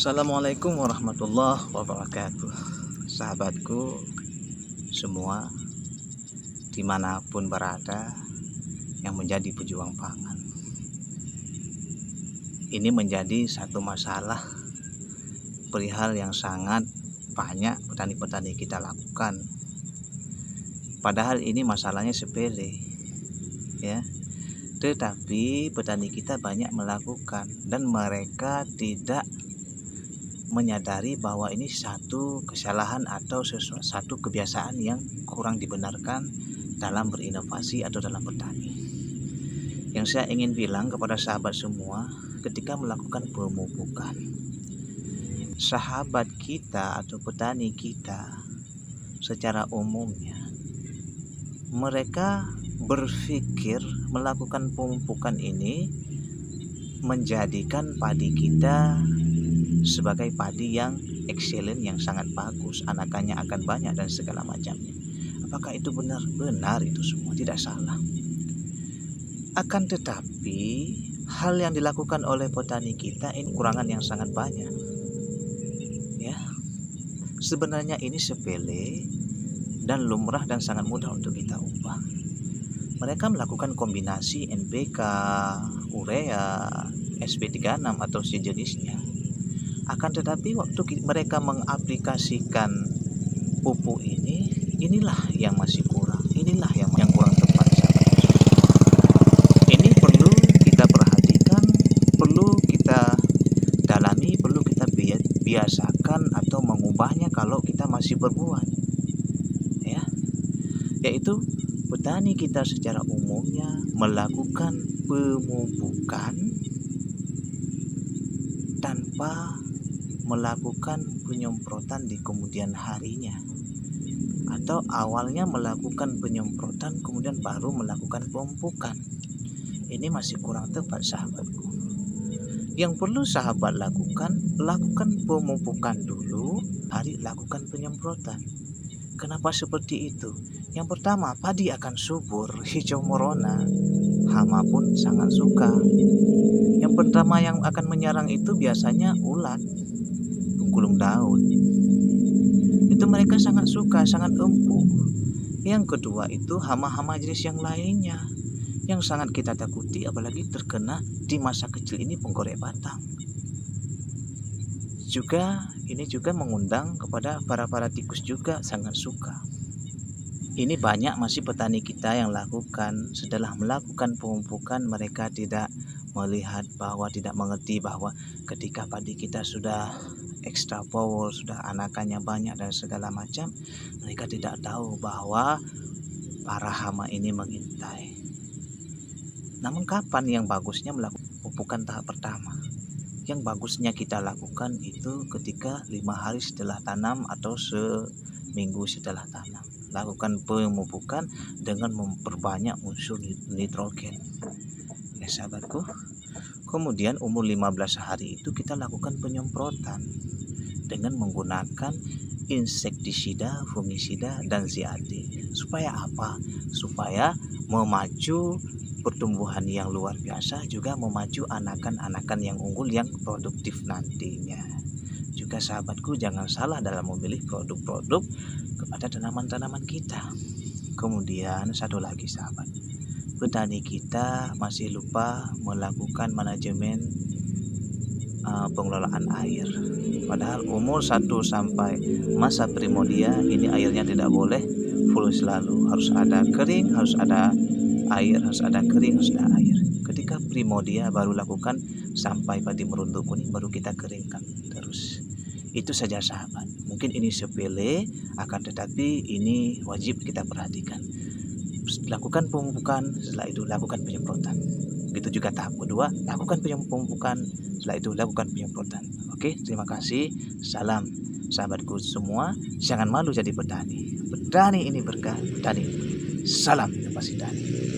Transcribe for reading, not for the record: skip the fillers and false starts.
Assalamualaikum warahmatullahi wabarakatuh. Sahabatku semua dimanapun berada yang menjadi pejuang pangan, ini menjadi satu masalah perihal yang sangat banyak petani-petani kita lakukan. Padahal ini masalahnya sepele, ya. Tetapi petani kita banyak melakukan dan mereka tidak menyadari bahwa ini satu kesalahan atau satu kebiasaan yang kurang dibenarkan dalam berinovasi atau dalam bertani. Yang saya ingin bilang kepada sahabat semua, ketika melakukan pemupukan, sahabat kita atau petani kita secara umumnya mereka berpikir melakukan pemupukan ini menjadikan padi kita sebagai padi yang excellent, yang sangat bagus, anakannya akan banyak dan segala macamnya. Apakah itu benar? Benar, itu semua tidak salah. Akan tetapi hal yang dilakukan oleh petani kita ini kurangan yang sangat banyak, ya. Sebenarnya ini sepele dan lumrah dan sangat mudah untuk kita ubah. Mereka melakukan kombinasi NPK, urea, SP36 atau sejenisnya. Akan tetapi waktu mereka mengaplikasikan pupuk ini, inilah yang masih kurang, inilah yang kurang tepat. Ini perlu kita perhatikan, perlu kita dalami, perlu kita biasakan atau mengubahnya kalau kita masih berbuat, ya. Yaitu petani kita secara umumnya melakukan pemupukan tanpa melakukan penyemprotan di kemudian harinya, atau awalnya melakukan penyemprotan kemudian baru melakukan pemupukan. Ini masih kurang tepat, sahabatku. Yang perlu sahabat lakukan pemupukan dulu, hari lakukan penyemprotan. Kenapa seperti itu? Yang pertama, padi akan subur, hijau merona, hama pun sangat suka. Yang pertama yang akan menyerang itu biasanya ulat, gulung daun. Itu mereka sangat suka, sangat empuk. Yang kedua itu hama-hama jenis yang lainnya yang sangat kita takuti, apalagi terkena di masa kecil ini, penggorek batang. Ini juga mengundang kepada para tikus juga sangat suka. Ini banyak masih petani kita yang lakukan. Setelah melakukan pemupukan, mereka tidak melihat bahwa, tidak mengerti bahwa ketika padi kita sudah extra power, sudah anakannya banyak dan segala macam, mereka tidak tahu bahwa para hama ini mengintai. Namun kapan yang bagusnya melakukan pemupukan tahap pertama? Yang bagusnya kita lakukan itu ketika 5 hari setelah tanam atau seminggu setelah tanam. Lakukan pemupukan dengan memperbanyak unsur nitrogen, ya sahabatku. Kemudian umur 15 hari itu kita lakukan penyemprotan dengan menggunakan insektisida, fungisida, dan ZAD. Supaya apa? Supaya memacu pertumbuhan yang luar biasa, juga memacu anakan-anakan yang unggul yang produktif nantinya. Juga sahabatku, jangan salah dalam memilih produk-produk kepada tanaman-tanaman kita. Kemudian satu lagi sahabat, petani kita masih lupa melakukan manajemen pengelolaan air. Padahal umur 1 sampai masa primodia ini airnya tidak boleh full selalu, harus ada kering, harus ada air, harus ada kering, harus ada air. Ketika primodia baru lakukan sampai padi merunduk kuning, baru kita keringkan terus. Itu saja sahabat. Mungkin ini sepele, akan tetapi ini wajib kita perhatikan. Lakukan pemupukan, setelah itu lakukan penyemprotan. Begitu juga tahap kedua, lakukan pemupukan, setelah itu lakukan penyemprotan. Oke, terima kasih. Salam sahabatku semua. Jangan malu jadi petani. Petani ini berkah, petani. Salam inovasi tani.